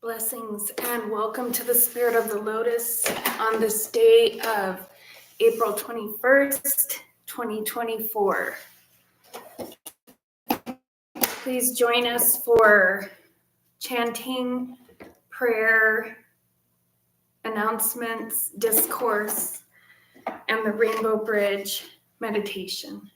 Blessings and welcome to the Spirit of the Lotus on this day of April 21st, 2024. Please join us for chanting, prayer, announcements, discourse, and the Rainbow Bridge meditation.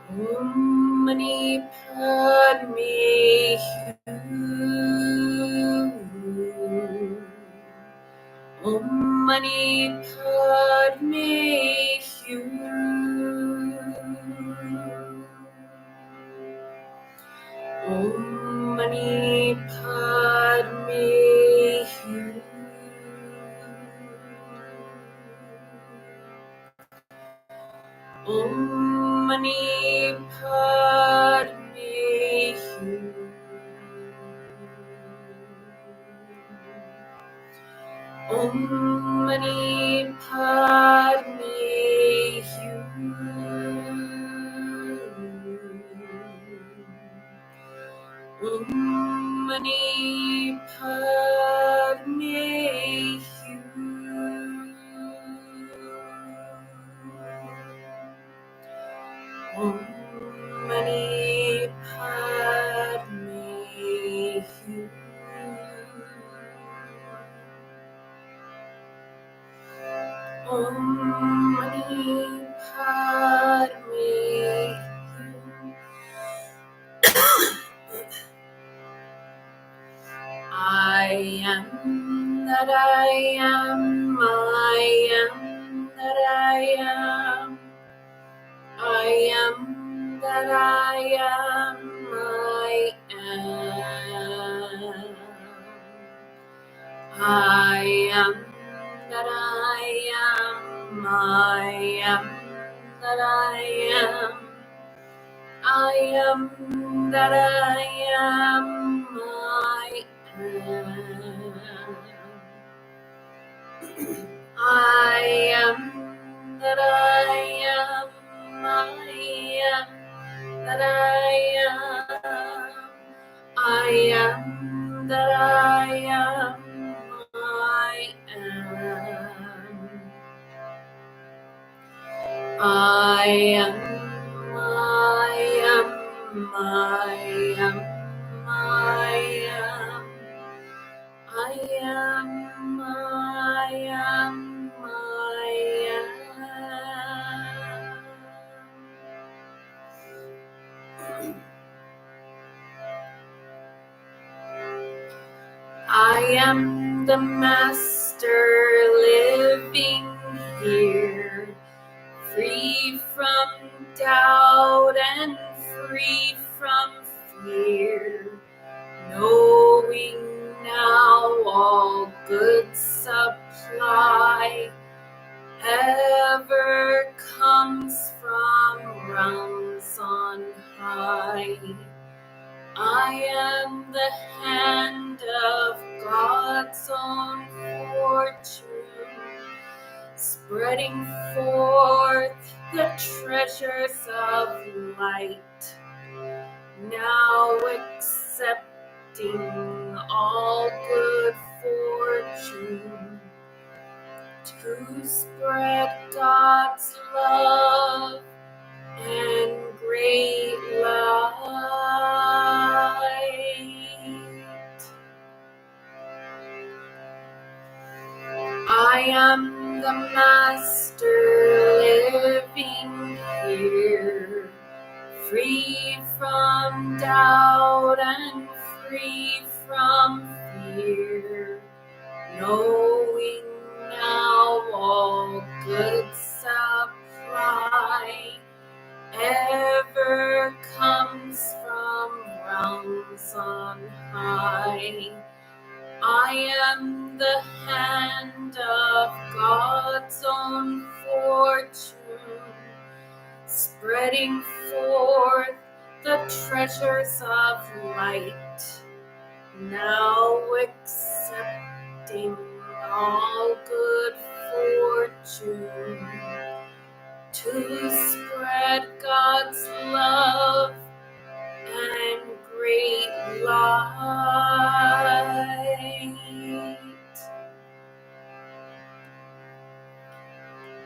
Om Mani Padme Hum. Om Mani Padme Hum. Om Mani Padme Hum. Om Mani Padme Hum. Om Mani Padme Hum. Om Mani Padme Hum. Om Mani Padme Hum. Om Mani Padme Hum. I am that I am, I am that I am. I am that I am, I am. I am that I am, I am that I am. I am that I am, I am. I am that I am, I am that I am. I am that I am, I am. I am, I am, I am, I am. I am, I am, I am. I am the Master living here, free from doubt and free from fear, knowing now all good supply ever comes from realms on high. I am the hand of God's own fortune, spreading forth the treasures of light, now accepting all good fortune, to spread God's love and grace I am the Master living here, free from doubt and free from fear, knowing now all good supply ever comes from realms on high. I am the hand of God's own fortune, spreading forth the treasures of light, now accepting all good fortune, to spread God's love and great light.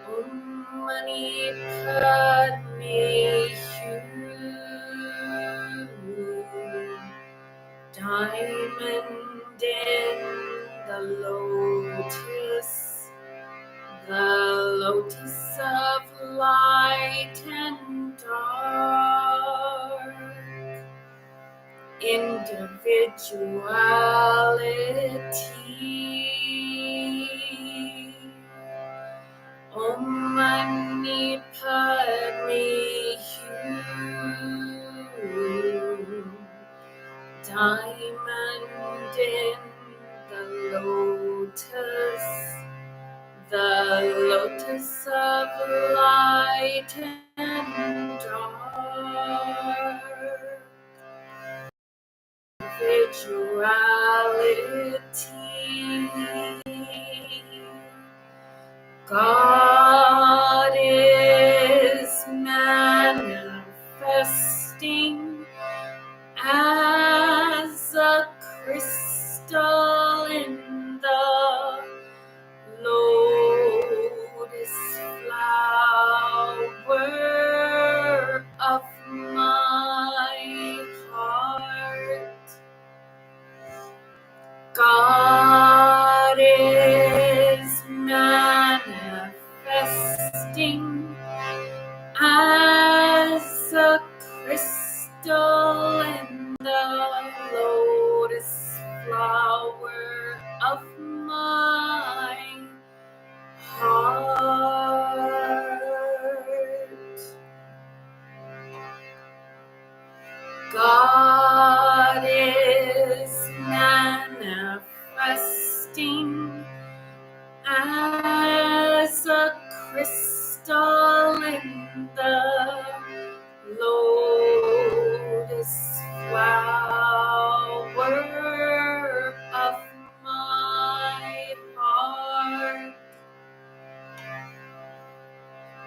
Om Mani Padme Hum, diamond in the lotus of light and dark, individuality. Om Mani Padme Hum, diamond in the lotus of light and dark, individuality. God is manifesting as a crystal in the lotus flower of my heart. God is manifesting as a crystal in the lotus flower of my heart. God is manifesting as a crystal in the lotus flower of my heart.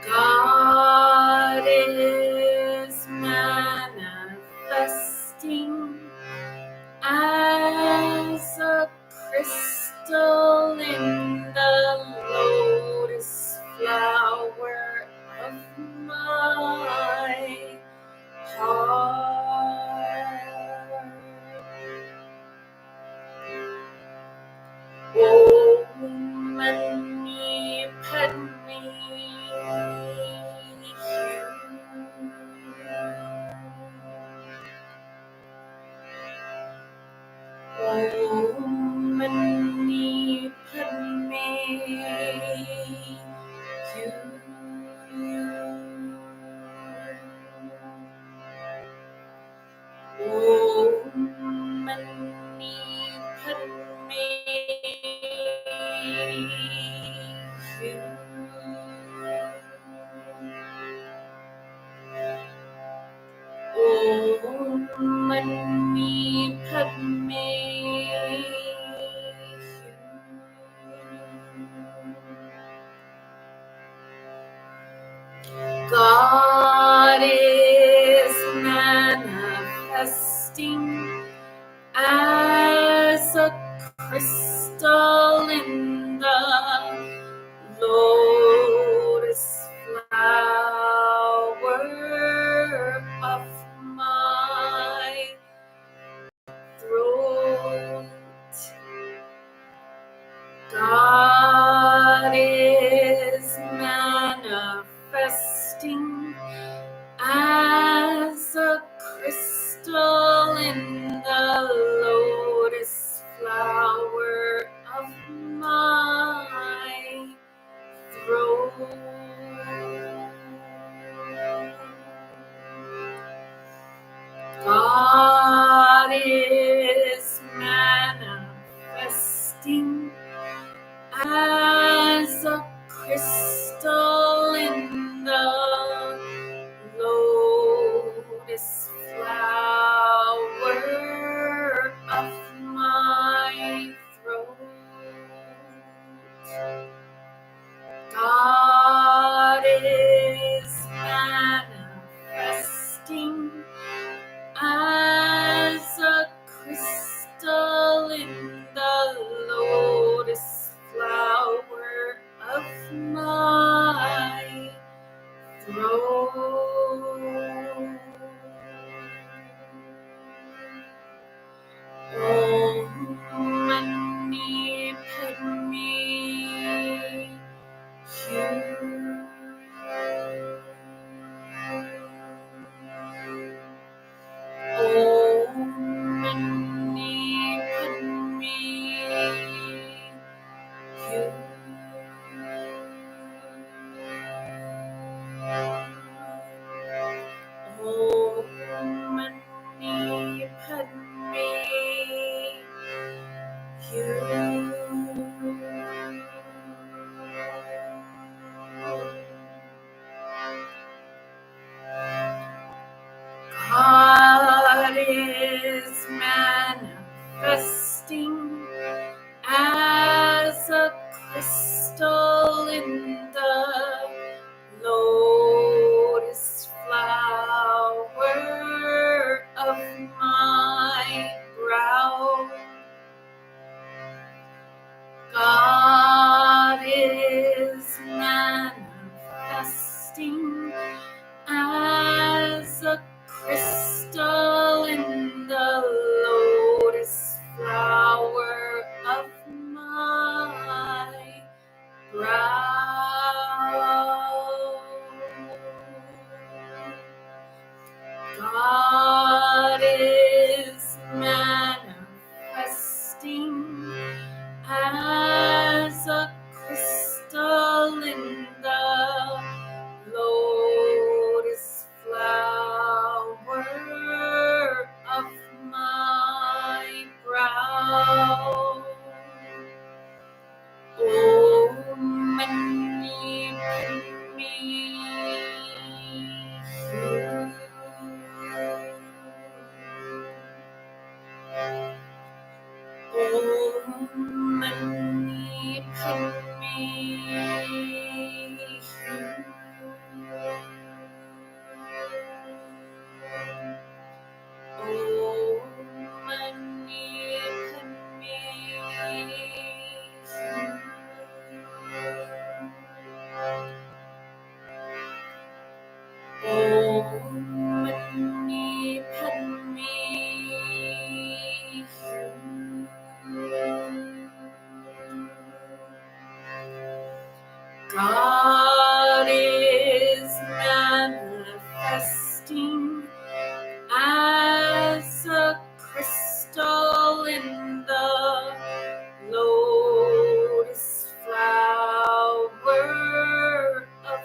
God is manifesting as a crystal in the lotus flower of my heart. Om Mani Padme Hum. Om Mani Padme Hum. Om Mani Padme Hum. Om Mani Padme Hum. God is manifesting as a crystal in the lotus flower of my throat. God manifesting as a crystal in the lotus flower of my throat. God is manifesting as a crystal in the lotus flower of my throat. Om Mani Padme Hum. Om Mani Padme Hum. Om Mani Padme Hum. God is manifesting as a crystal in the lotus flower of my brow. God is manifesting as a crystal in the lotus flower of my brow. God is manifesting as a crystal in the lotus flower of my brow. Om Mani Padme Hum. Om Mani Padme Hum. Om Mani Padme Hum. Om Mani Padme Hum. God is manifesting as a crystal in the lotus flower of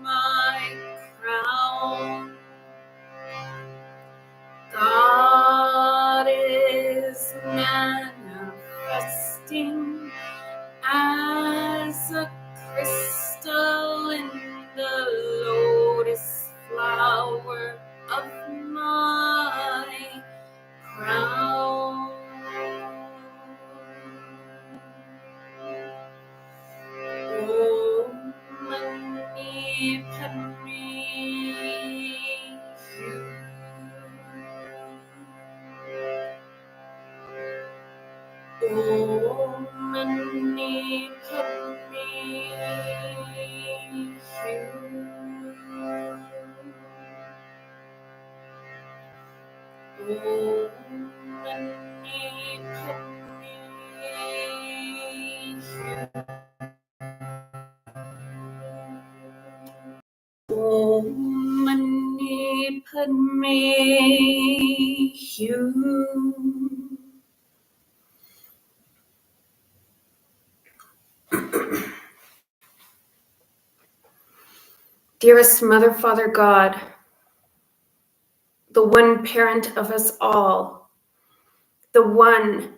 my crown. God is manifesting as a crystal in the lotus flower of my crown. Om Mani Padme Hum. Om Mani Padme Hum. Om Mani Padme Hum. Om Mani Padme Hum. Dearest Mother, Father God, the one parent of us all, the one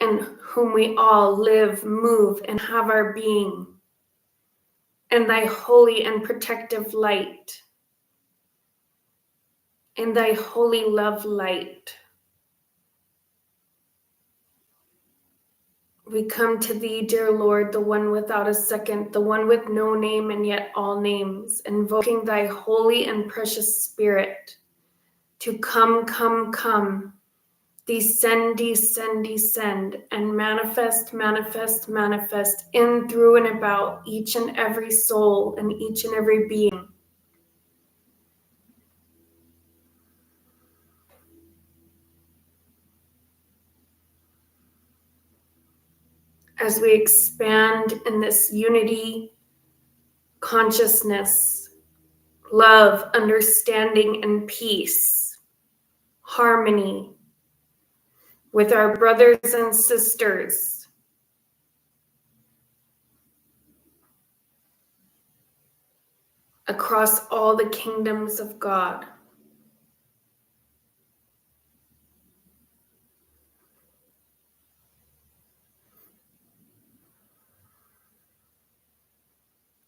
in whom we all live, move, and have our being, and thy holy and protective light, in thy holy love light. We come to thee, dear Lord, the one without a second, the one with no name and yet all names, invoking thy holy and precious Spirit to come, come, come, descend, descend, descend, and manifest, manifest, manifest in, through, and about each and every soul and each and every being. As we expand in this unity, consciousness, love, understanding, and peace, harmony with our brothers and sisters, across all the kingdoms of God.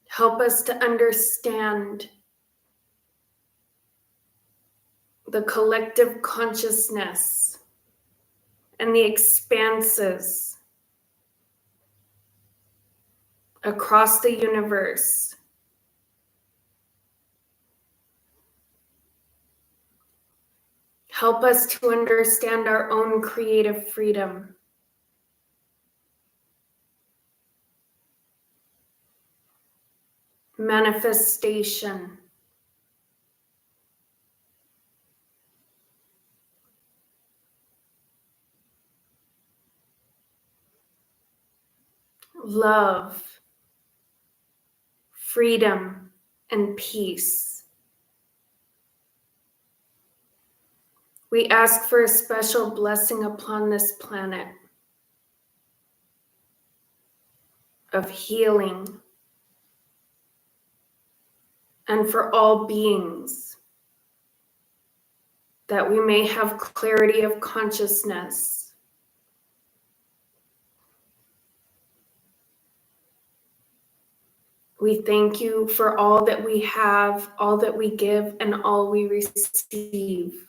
Help us to understand the collective consciousness and the expanses across the universe. Help us to understand our own creative freedom. Manifestation. Love, freedom, and peace. We ask for a special blessing upon this planet of healing and for all beings, that we may have clarity of consciousness. We thank you for all that we have, all that we give, and all we receive.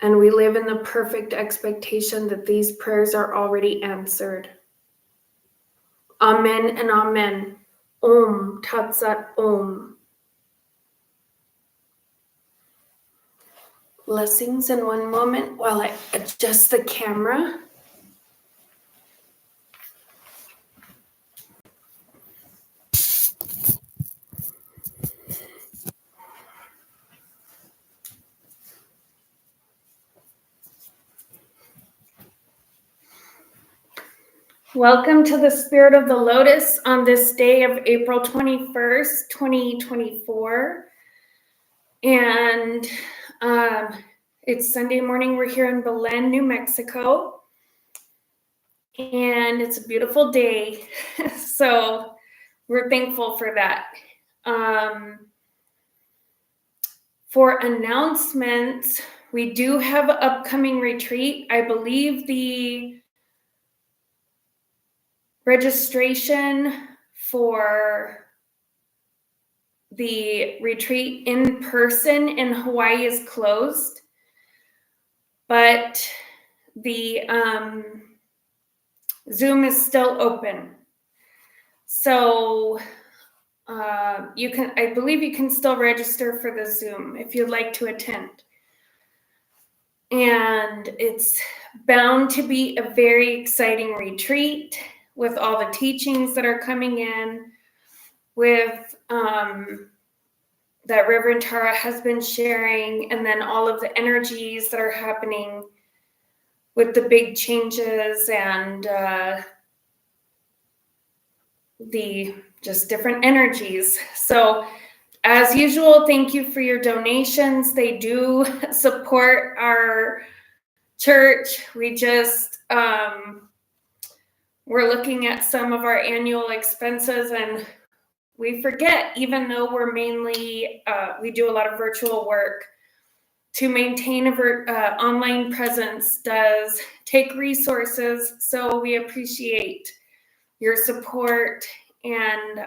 And we live in the perfect expectation that these prayers are already answered. Amen and amen. Om Tat Sat Om. Blessings in one moment while I adjust the camera. Welcome to the Spirit of the Lotus on this day of April 21st, 2024. And it's Sunday morning. We're here in Belen, New Mexico. And it's a beautiful day. So we're thankful for that. For announcements, we do have an upcoming retreat. I believe the registration for the retreat in person in Hawaii is closed, but the Zoom is still open. So I believe you can still register for the Zoom if you'd like to attend. And it's bound to be a very exciting retreat with all the teachings that are coming in, with that Reverend Tara has been sharing, and then all of the energies that are happening with the big changes and the just different energies. So as usual, thank you for your donations. They do support our church. We just, we're looking at some of our annual expenses, and we forget, even though we're mainly, we do a lot of virtual work, to maintain a online presence does take resources. So we appreciate your support and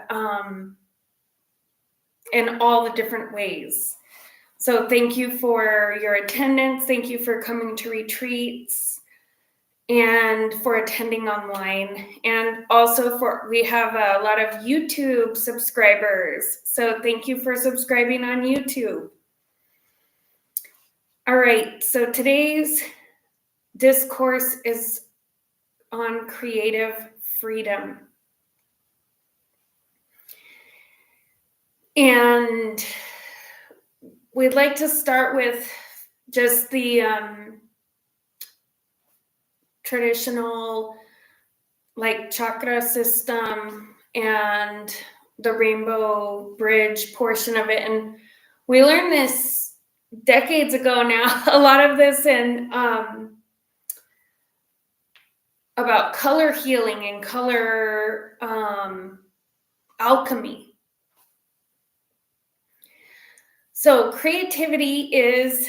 in all the different ways. So thank you for your attendance. Thank you for coming to retreats and for attending online. And also we have a lot of YouTube subscribers. So thank you for subscribing on YouTube. All right, so today's discourse is on creative freedom. And we'd like to start with just the traditional like chakra system and the rainbow bridge portion of it. And we learned this decades ago now, a lot of this in about color healing and color alchemy. So creativity is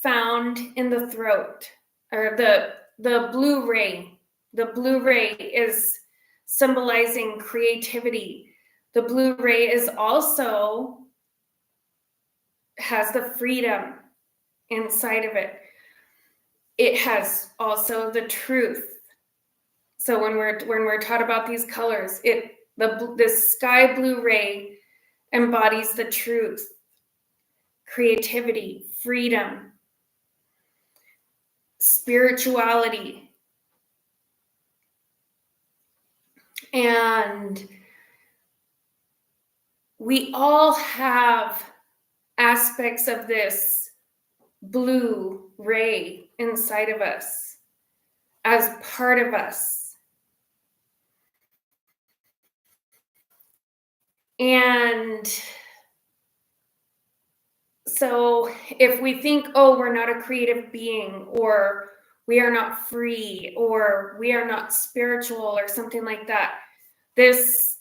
found in the throat, or the blue ray. The blue ray is symbolizing creativity. The blue ray is also has the freedom inside of it. It has also the truth. So when we're taught about these colors, the sky blue ray embodies the truth, creativity, freedom, spirituality. And we all have aspects of this blue ray inside of us as part of us. And so if we think, oh, we're not a creative being, or we are not free, or we are not spiritual, or something like that, this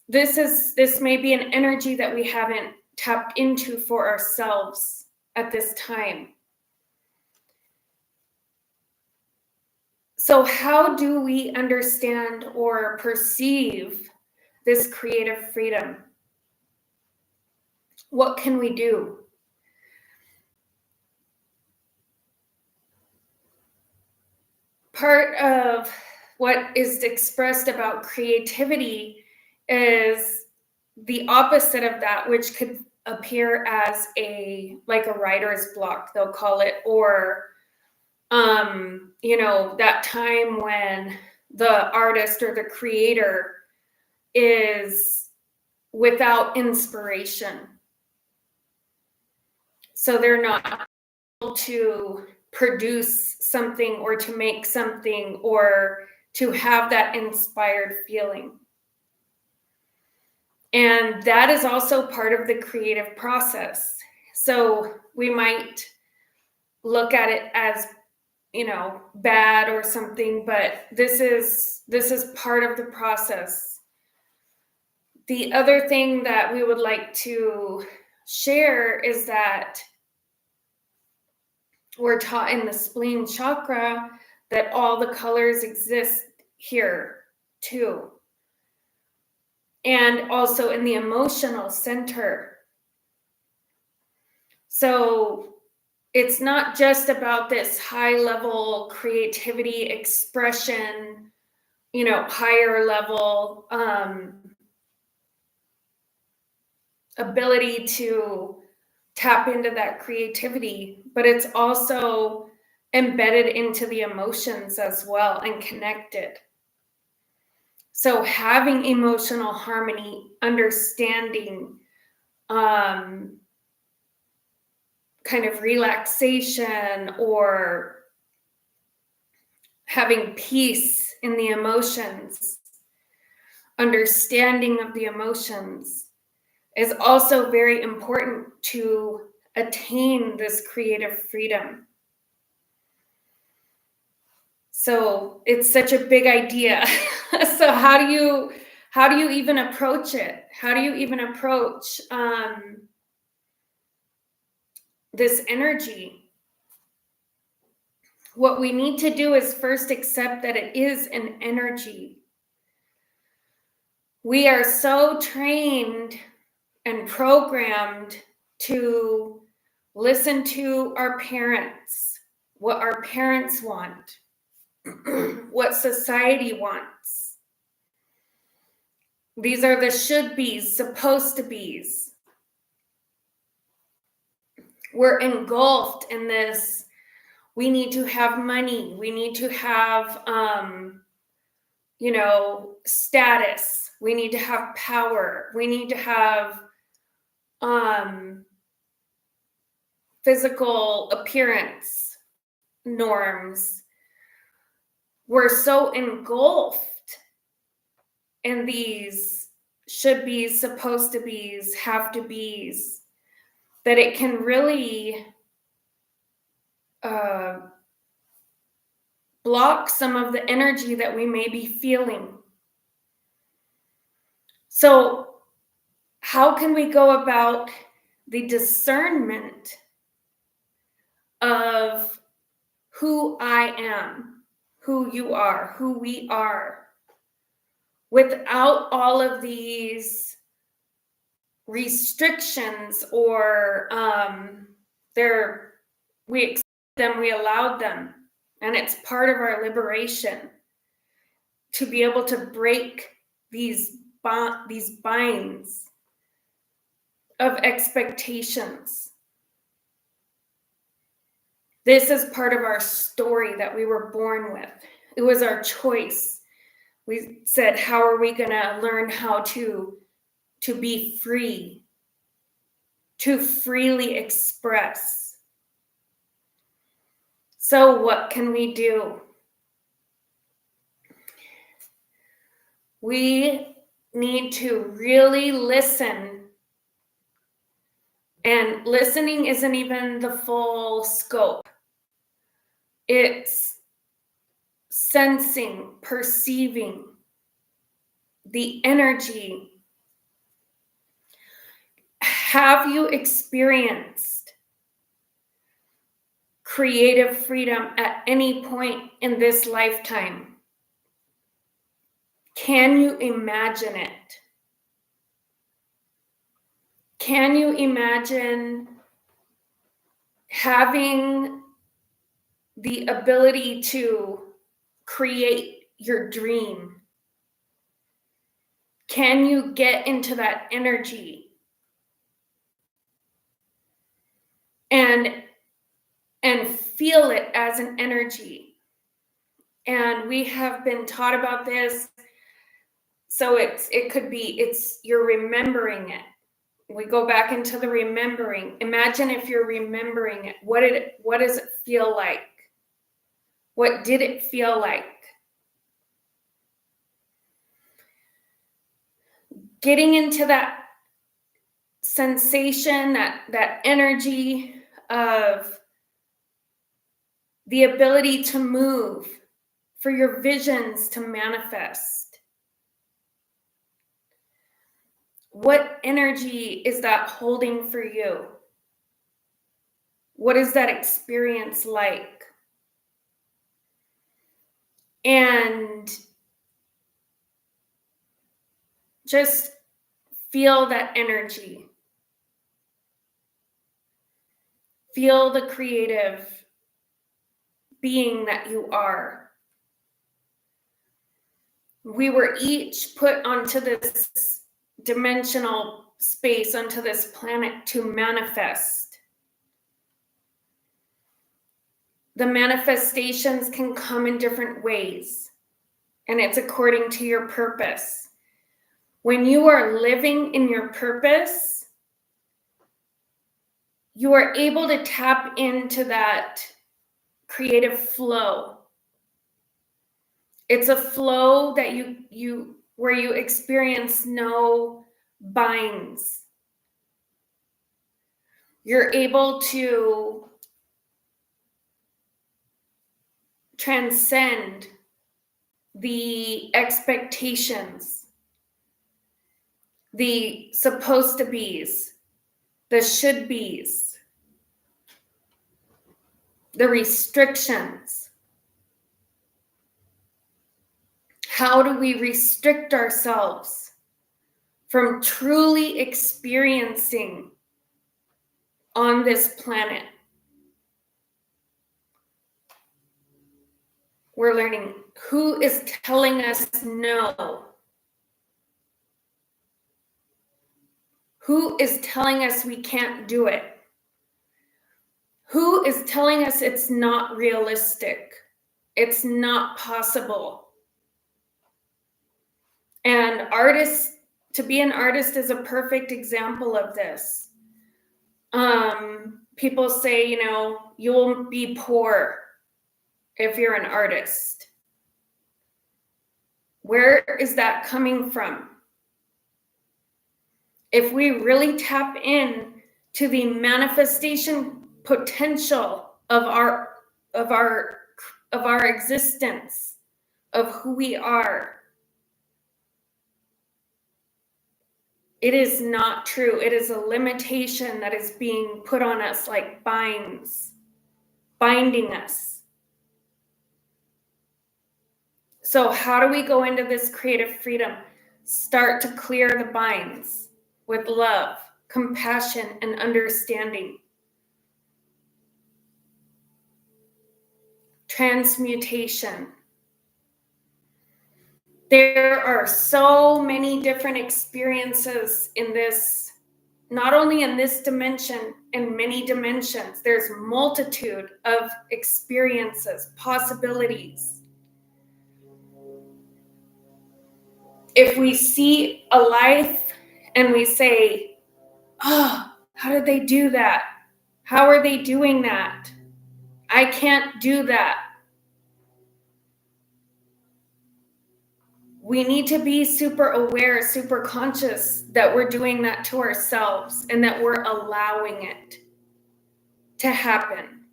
may be an energy that we haven't tapped into for ourselves at this time. So how do we understand or perceive this creative freedom? What can we do? Part of what is expressed about creativity is the opposite of that, which could appear as like a writer's block, they'll call it, or that time when the artist or the creator is without inspiration. So they're not able to produce something or to make something or to have that inspired feeling. And that is also part of the creative process. So we might look at it as, bad or something, but this is part of the process. The other thing that we would like to share is that we're taught in the spleen chakra that all the colors exist here too. And also in the emotional center. So it's not just about this high level creativity expression, higher level ability to tap into that creativity, but it's also embedded into the emotions as well and connected. So having emotional harmony, understanding, kind of relaxation, or having peace in the emotions, understanding of the emotions is also very important to attain this creative freedom. So it's such a big idea. So how do you even approach it? How do you even approach this energy? what we need to do is first accept that it is an energy. We are so trained and programmed to listen to our parents, what our parents want, what society wants. These are the should be's, supposed to be's. We're engulfed in this. We need to have money. We need to have, status. We need to have power. We need to have physical appearance norms. We're so engulfed in these should be's, supposed to be's, have to be's, that it can really block some of the energy that we may be feeling. So, how can we go about the discernment of who I am, who you are, who we are, without all of these restrictions or we accept them, we allowed them, and it's part of our liberation to be able to break these binds of expectations. This is part of our story that we were born with. It was our choice. We said, how are we going to learn how to be free, to freely express? So what can we do? We need to really listen. And listening isn't even the full scope. It's sensing, perceiving the energy. Have you experienced creative freedom at any point in this lifetime? Can you imagine it? Can you imagine having the ability to create your dream? Can you get into that energy and feel it as an energy? And we have been taught about this. So it could be you're remembering it. We go back into the remembering. Imagine if you're remembering it. What does it feel like? What did it feel like? Getting into that sensation, that energy of the ability to move, for your visions to manifest. What energy is that holding for you? What is that experience like? And just feel that energy. Feel the creative being that you are. We were each put onto this dimensional space, onto this planet to manifest. The manifestations can come in different ways, and it's according to your purpose. When you are living in your purpose, you are able to tap into that creative flow. It's a flow that where you experience no binds. You're able to transcend the expectations, the supposed to be's, the should be's. the restrictions. How do we restrict ourselves from truly experiencing on this planet? We're learning who is telling us no. Who is telling us we can't do it? Who is telling us it's not realistic? It's not possible. And to be an artist is a perfect example of this. People say, you will be poor if you're an artist. Where is that coming from? If we really tap in to the manifestation potential of our existence, of who we are, it is not true. It is a limitation that is being put on us like binding us. So how do we go into this creative freedom? Start to clear the binds with love, compassion, and understanding. Transmutation. There are so many different experiences in this, not only in this dimension, in many dimensions. There's multitude of experiences, possibilities. If we see a life and we say, oh, how did they do that? How are they doing that? I can't do that. We need to be super aware, super conscious that we're doing that to ourselves and that we're allowing it to happen.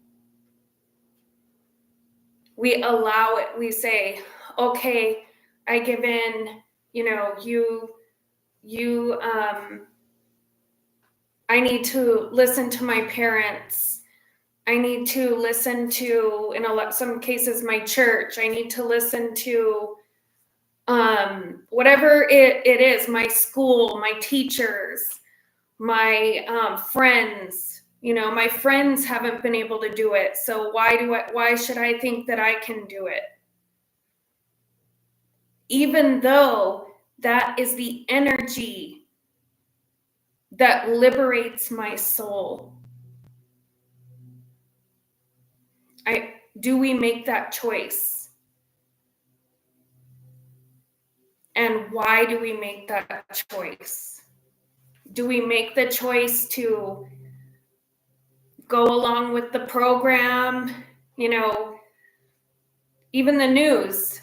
We allow it. We say, okay, I give in, I need to listen to my parents. I need to listen to, in some cases, my church. I need to listen to whatever it is, my school, my teachers, my friends. My friends haven't been able to do it, so why should I think that I can do it? Even though that is the energy that liberates my soul. Do we make that choice? And why do we make that choice? Do we make the choice to go along with the program? Even the news,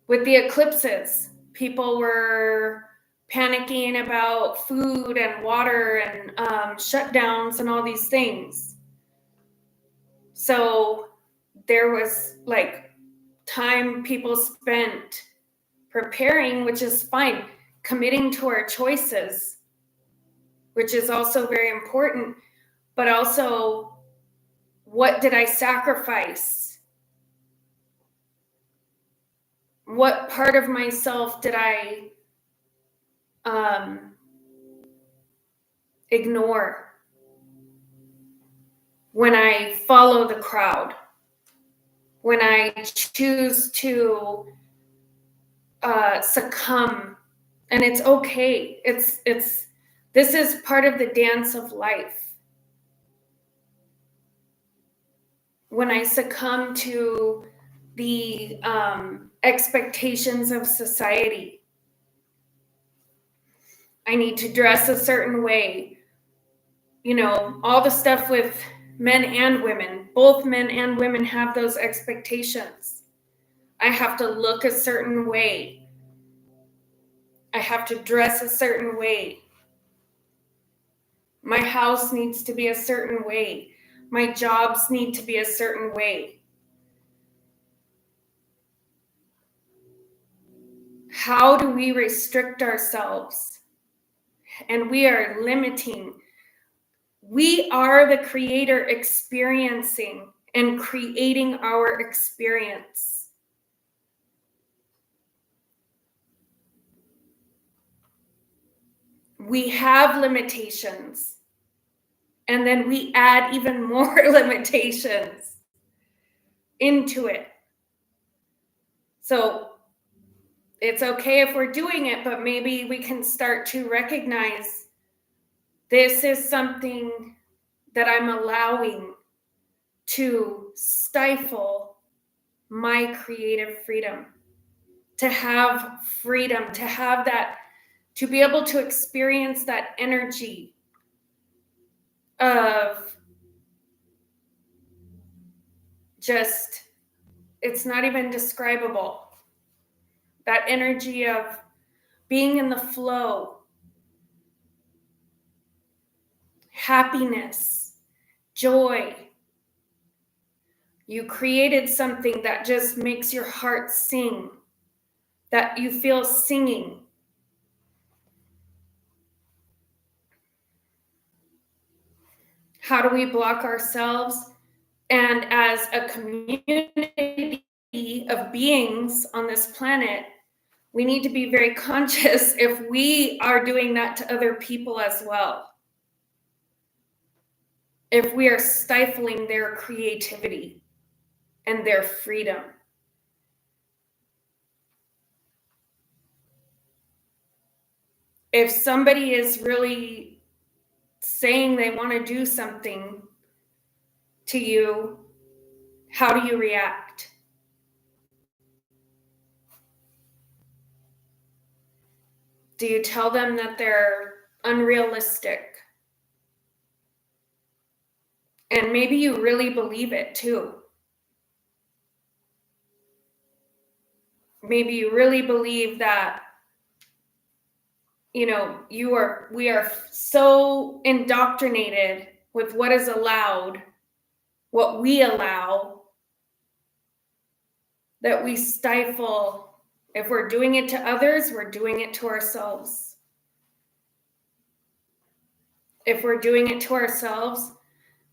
with the eclipses, people were panicking about food and water and shutdowns and all these things. So there was time people spent preparing, which is fine, committing to our choices, which is also very important, but also, what did I sacrifice? What part of myself did I ignore when I follow the crowd? When I choose to succumb, and it's okay. This is part of the dance of life. When I succumb to the expectations of society, I need to dress a certain way. All the stuff with men and women. Both men and women have those expectations. I have to look a certain way. I have to dress a certain way. My house needs to be a certain way. My jobs need to be a certain way. How do we restrict ourselves? And we are limiting We are the creator experiencing and creating our experience. We have limitations, and then we add even more limitations into it. So it's okay if we're doing it, but maybe we can start to recognize this is something that I'm allowing to stifle my creative freedom, to have freedom, to have that, to be able to experience that energy of just, it's not even describable. That energy of being in the flow, happiness, joy. You created something that just makes your heart sing, that you feel singing. How do we block ourselves? And as a community of beings on this planet, we need to be very conscious if we are doing that to other people as well. If we are stifling their creativity and their freedom. If somebody is really saying they want to do something to you, how do you react? Do you tell them that they're unrealistic? And maybe you really believe it too. Maybe you really believe that, you know, we are so indoctrinated with what is allowed, what we allow, that we stifle. If we're doing it to others, we're doing it to ourselves. If we're doing it to ourselves,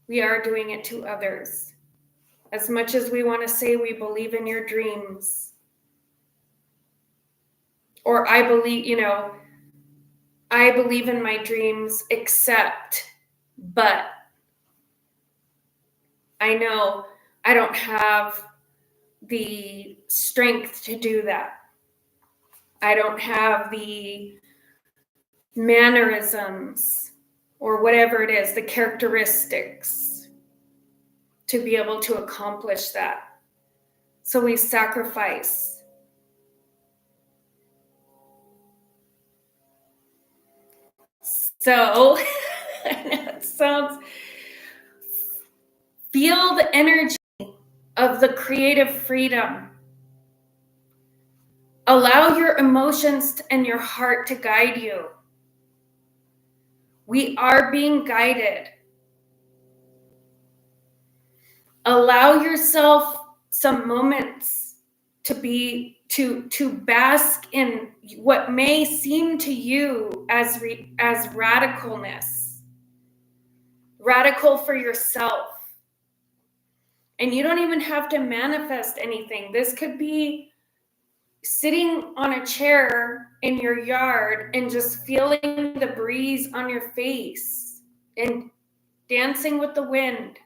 we are doing it to others. As much as we want to say we believe in your dreams, or I believe, I believe in my dreams, except, but I know I don't have the strength to do that. I don't have the mannerisms or whatever it is, the characteristics to be able to accomplish that. So we sacrifice. So it sounds, feel the energy of the creative freedom. Allow your emotions and your heart to guide you. We are being guided. Allow yourself some moments to bask in what may seem to you as radicalness, radical for yourself. And you don't even have to manifest anything. This could be sitting on a chair in your yard and just feeling the breeze on your face and dancing with the wind.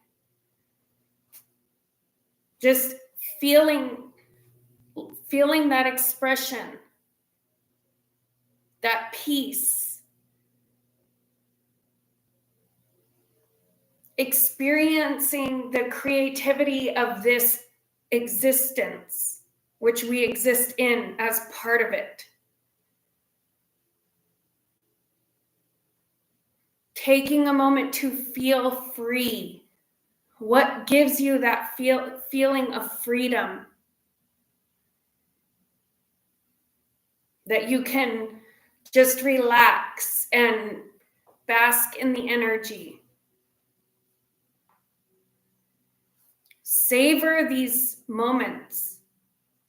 Just feeling that expression, that peace. Experiencing the creativity of this existence, which we exist in as part of it. Taking a moment to feel free. What gives you that feeling of freedom? That you can just relax and bask in the energy. Savor these moments.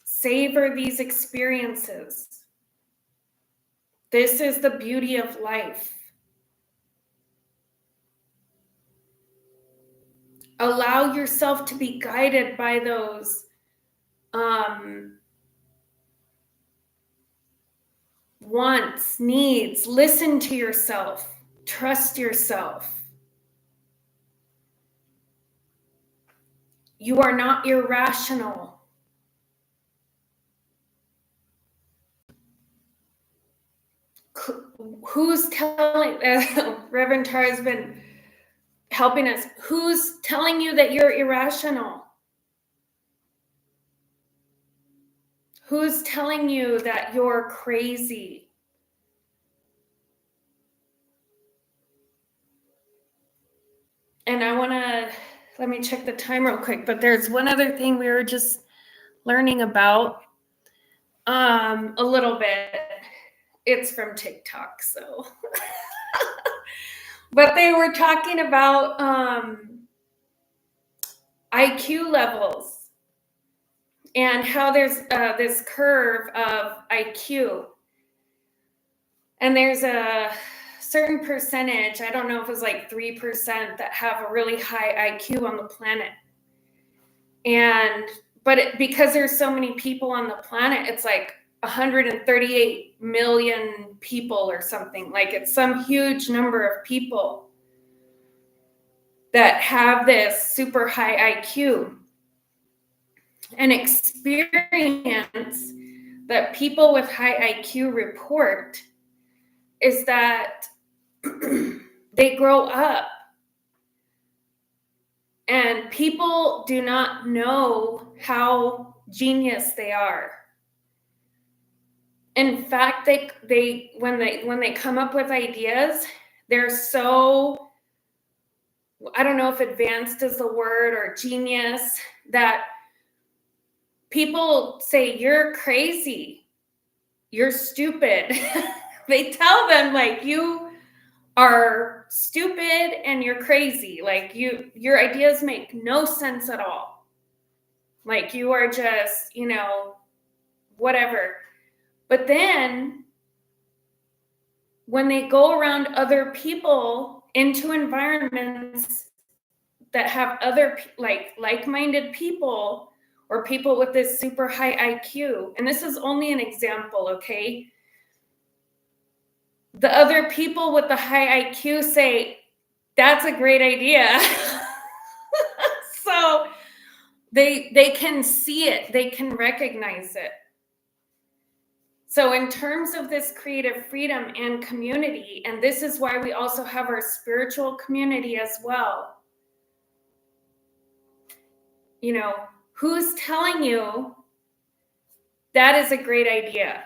Savor these experiences. This is the beauty of life. Allow yourself to be guided by those wants, needs. Listen to yourself. Trust yourself. You are not irrational. Who's telling, Reverend Tara has been helping us, who's telling you that you're irrational? Who's telling you that you're crazy? And let me check the time real quick, but there's one other thing we were just learning about a little bit. It's from TikTok, so. But they were talking about IQ levels and how there's this curve of IQ. And there's a certain percentage, I don't know if it's like 3%, that have a really high IQ on the planet. Because there's so many people on the planet, it's like 138 million people or something. Like, it's some huge number of people that have this super high IQ. An experience that people with high IQ report is that they grow up and people do not know how genius they are. In fact, they when they come up with ideas, they're so, I don't know if advanced is the word, or genius, that people say, you're crazy, you're stupid. They tell them, like, you are stupid and you're crazy. Like, your ideas make no sense at all. Like, you are just, whatever. But then when they go around other people into environments that have other like-minded people, or people with this super high IQ, and this is only an example, okay? The other people with the high IQ say, that's a great idea. So they can see it, they can recognize it. So in terms of this creative freedom and community, and this is why we also have our spiritual community as well. Who's telling you that is a great idea?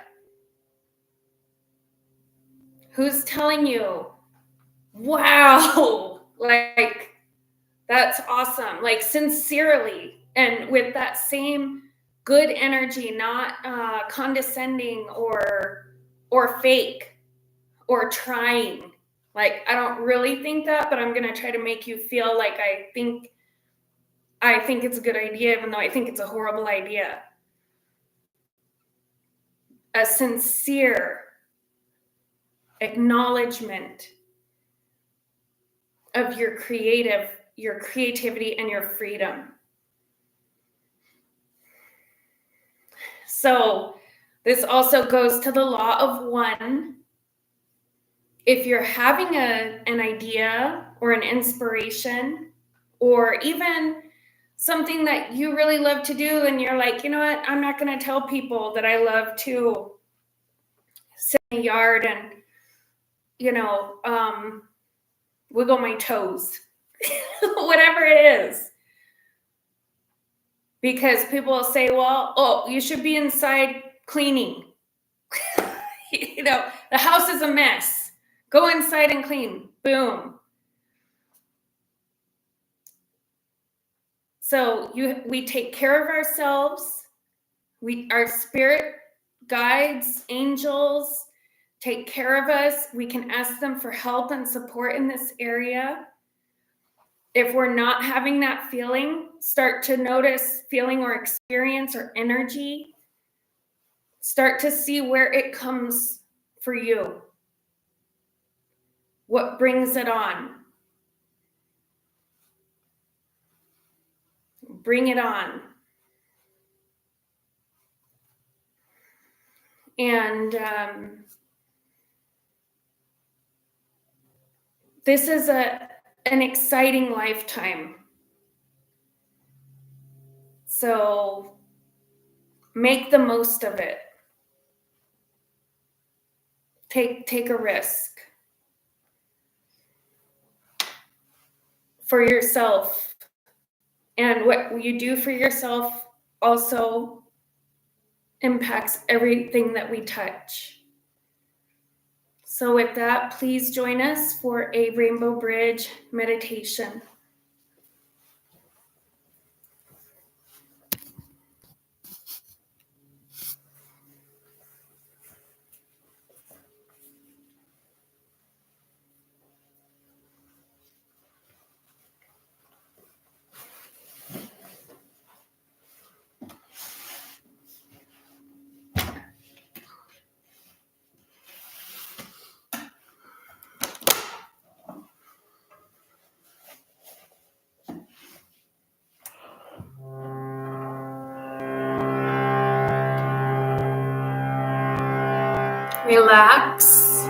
Who's telling you, wow, like, that's awesome, like, sincerely, and with that same good energy, not condescending or fake or trying. Like, I don't really think that, but I'm going to try to make you feel like I think it's a good idea, even though I think it's a horrible idea. A sincere acknowledgement of your creativity and your freedom. So this also goes to the law of one. If you're having an idea or an inspiration, or even something that you really love to do, and you're like, you know what, I'm not going to tell people that I love to sit in the yard and, wiggle my toes, whatever it is. Because people will say, well, oh, you should be inside cleaning. The house is a mess. Go inside and clean. Boom. So we take care of ourselves. Our spirit guides, angels take care of us. We can ask them for help and support in this area. If we're not having that feeling, start to notice feeling or experience or energy. Start to see where it comes for you. What brings it on? Bring it on. And this is an exciting lifetime. So make the most of it. Take a risk for yourself. And what you do for yourself also impacts everything that we touch. So with that, please join us for a Rainbow Bridge meditation. Relax.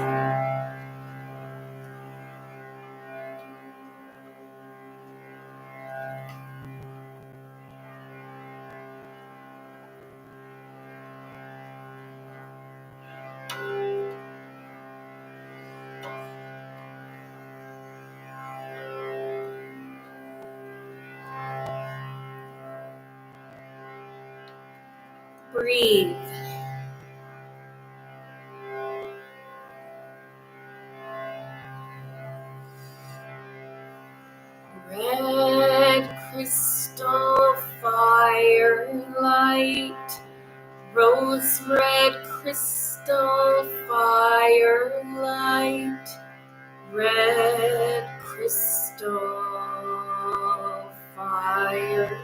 Breathe. Red crystal firelight, rose red crystal firelight, red crystal firelight.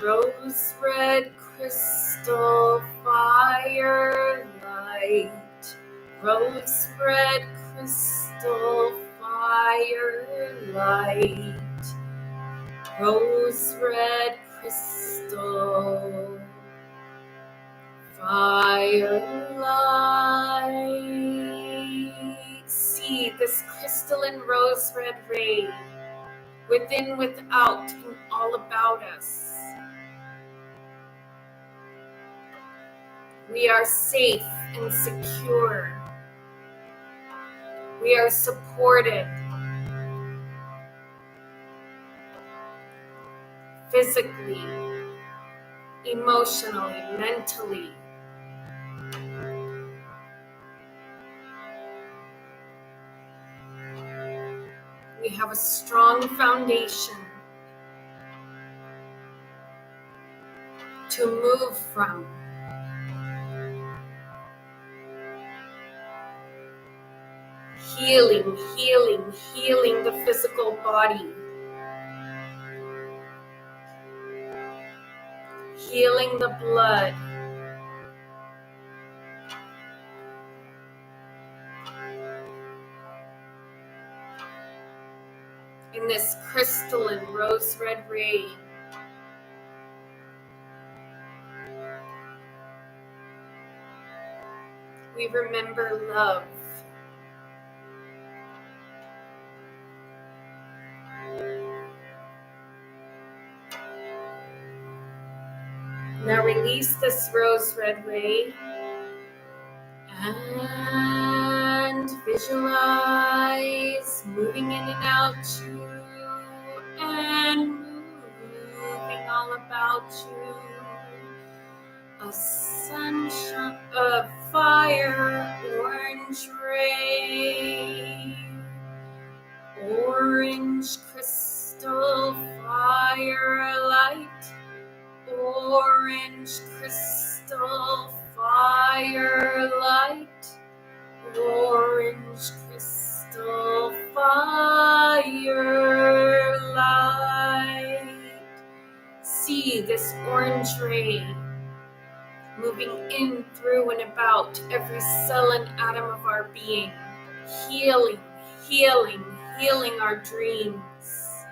Rose red crystal firelight, rose red crystal firelight, rose red crystal firelight. See this crystalline rose red ray within, without, and all about us. We are safe and secure. We are supported physically, emotionally, mentally. We have a strong foundation to move from. Healing, healing, healing the physical body. Healing the blood. In this crystalline rose red ray. We remember love. Now release this rose red ray and visualize moving in and out you and moving all about you. A sunshine of fire, orange ray, orange crystal firelight. Orange crystal firelight, orange crystal firelight. See this orange ray moving in, through, and about every cell and atom of our being, healing, healing our dreams,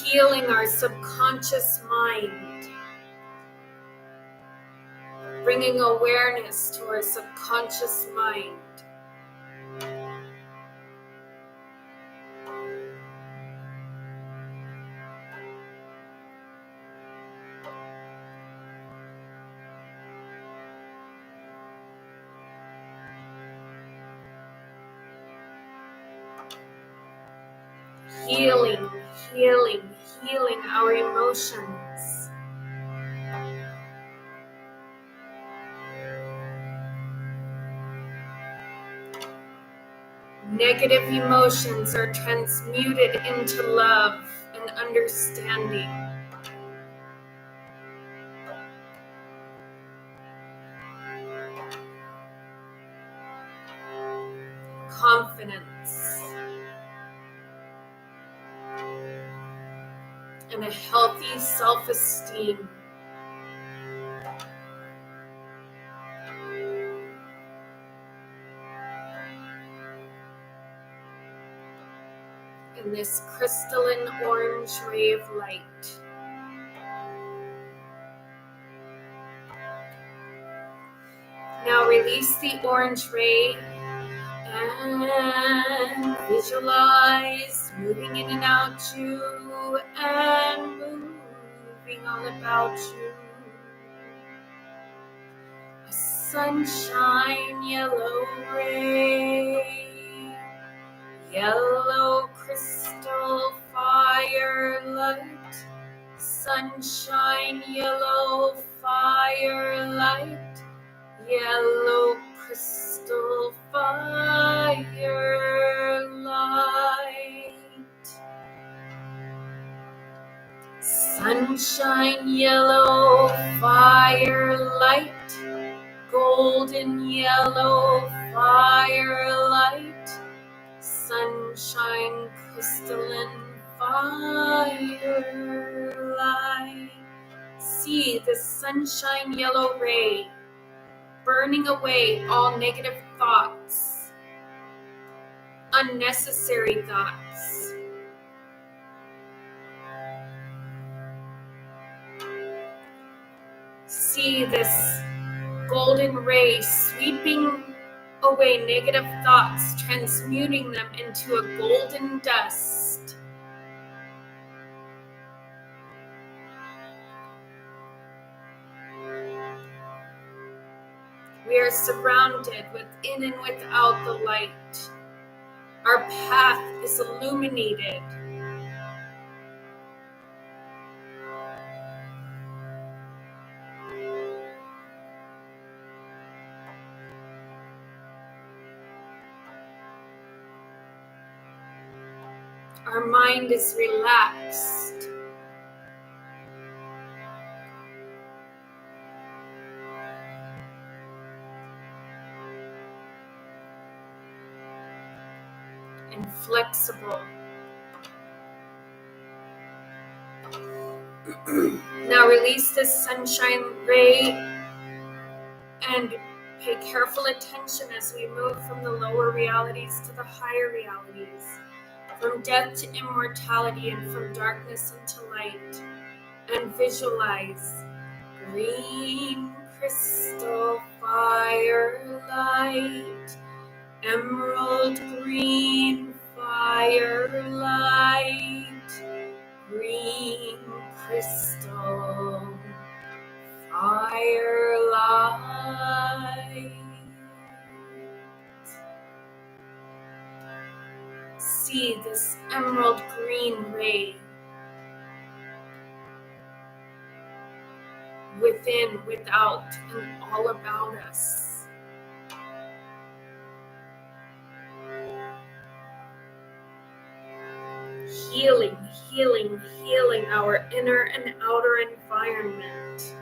healing our subconscious mind, bringing awareness to our subconscious mind. Healing, healing our emotions. Negative emotions are transmuted into love and understanding. Confidence and a healthy self-esteem. In this crystalline orange ray of light. Now release the orange ray and visualize moving in and out you and moving all about you. A sunshine yellow ray, yellow crystal firelight, sunshine yellow firelight, yellow crystal firelight, sunshine yellow firelight, golden yellow firelight, sunshine crystalline firelight. See the sunshine yellow ray burning away all negative thoughts, unnecessary thoughts. See this golden ray sweeping away negative thoughts, transmuting them into a golden dust. We are surrounded within and without the light. Our path is illuminated. Our mind is relaxed. And flexible. Now release this sunshine ray and pay careful attention as we move from the lower realities to the higher realities, from death to immortality and from darkness into light. And visualize green crystal firelight, emerald green firelight, green crystal firelight. See this emerald green ray within, without, and all about us. Healing, healing, healing our inner and outer environment.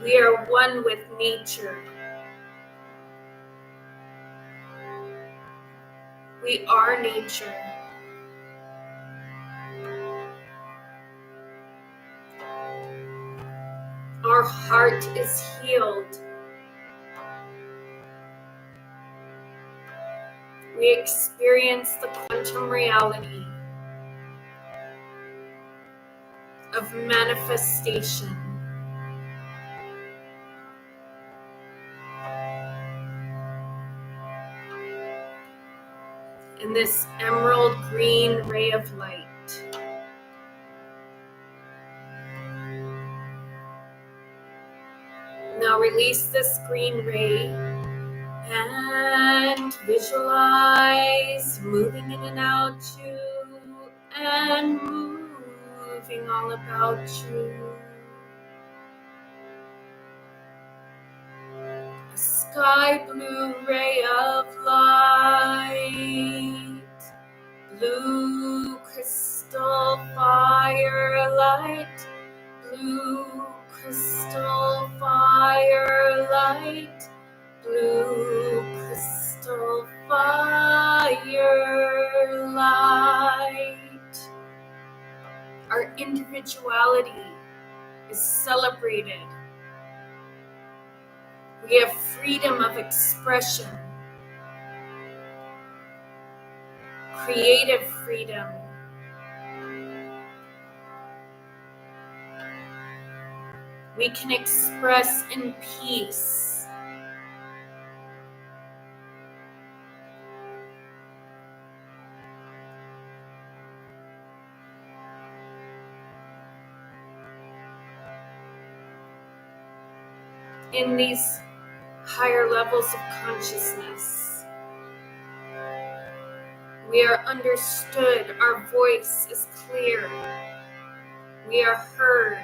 We are one with nature. We are nature. Our heart is healed. We experience the quantum reality of manifestation. In this emerald green ray of light. Now release this green ray and visualize moving in and out you and moving all about you. A sky blue ray of light, blue crystal firelight, blue crystal firelight, blue crystal firelight. Our individuality is celebrated. We have freedom of expression, creative freedom. We can express in peace. In these higher levels of consciousness, we are understood, our voice is clear, we are heard.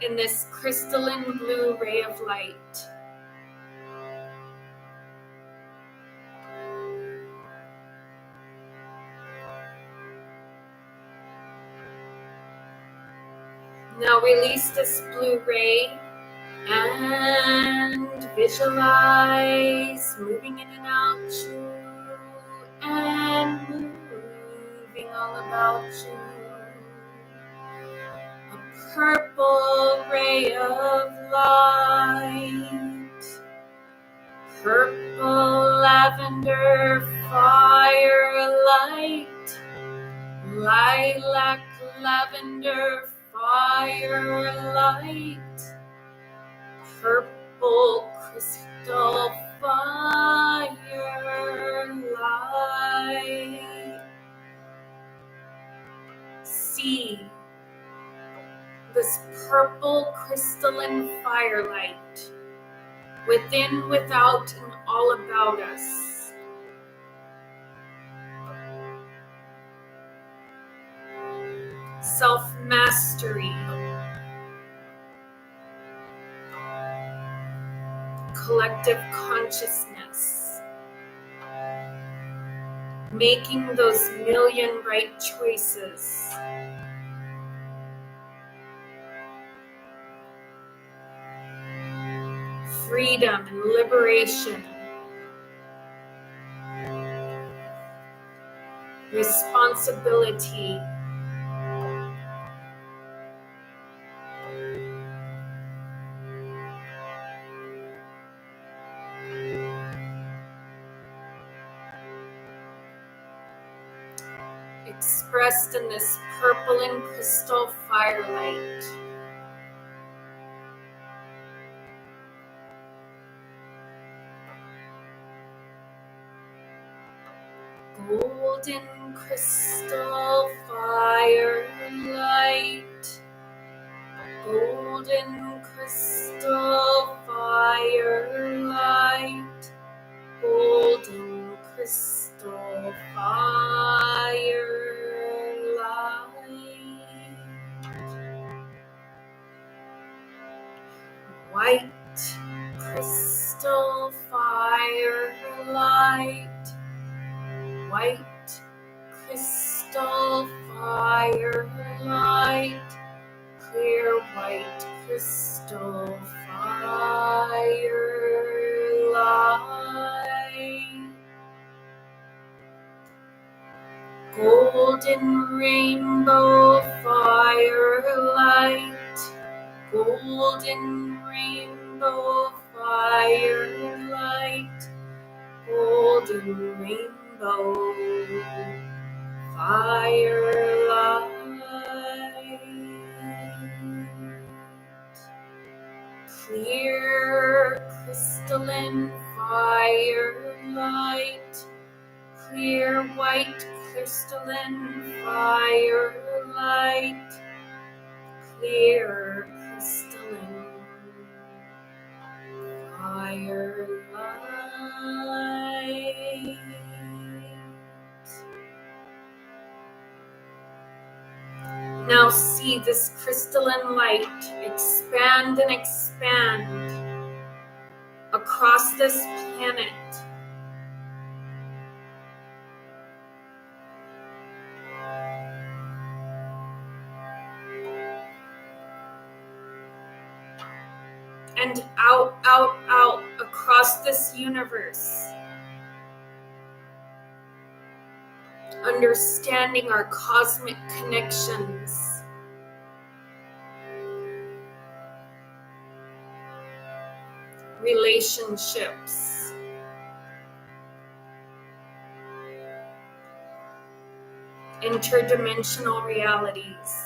In this crystalline blue ray of light, now release this blue ray and visualize moving in and out you and moving all about you. A purple ray of light, purple lavender firelight, lilac lavender firelight, purple crystal firelight. See this purple crystalline firelight within, without, and all about us. Self-mastery, collective consciousness, making those million right choices. Freedom and liberation. Responsibility. Expressed in this purple and crystal firelight. Golden crystal firelight, golden crystal firelight, golden crystal firelight. White crystal firelight, white crystal firelight, clear white crystal firelight. Golden rainbow firelight, golden rainbow firelight, golden rainbow firelight. Clear crystalline firelight, clear white crystalline firelight, clear crystalline firelight. Now see this crystalline light expand and expand across this planet. And out, out, out across this universe. Understanding our cosmic connections. Relationships. Interdimensional realities.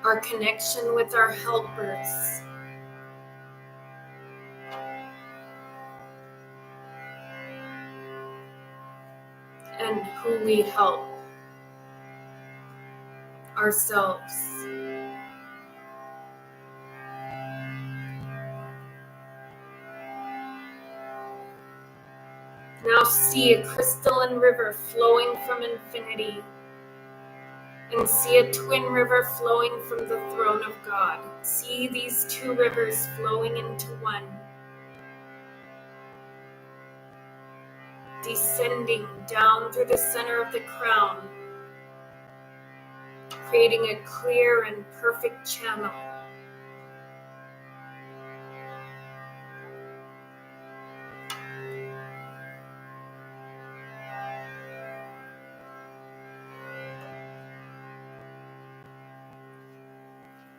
Our connection with our helpers. And who we help. Ourselves. Now see a crystalline river flowing from infinity. And see a twin river flowing from the throne of God. See these two rivers flowing into one. Descending down through the center of the crown. Creating a clear and perfect channel.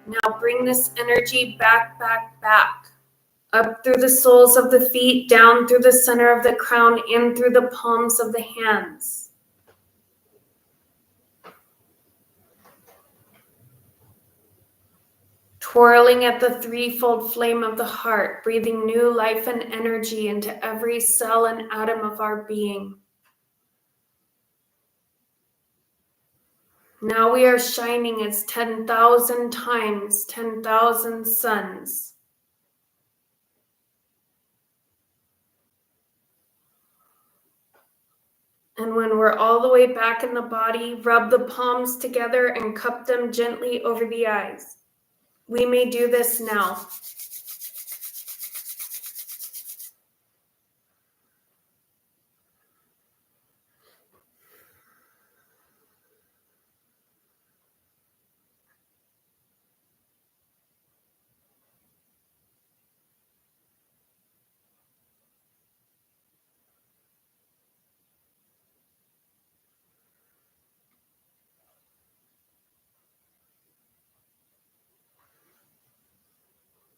Now bring this energy back, back, back. Up through the soles of the feet, down through the center of the crown, in through the palms of the hands. Twirling at the threefold flame of the heart, breathing new life and energy into every cell and atom of our being. Now we are shining as 10,000 times 10,000 suns. And when we're all the way back in the body, rub the palms together and cup them gently over the eyes. We may do this now.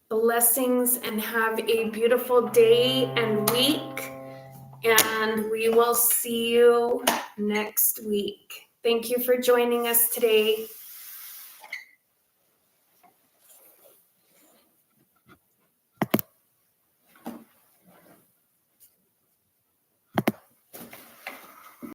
Blessings and have a beautiful day and week. And we will see you next week. Thank you for joining us today.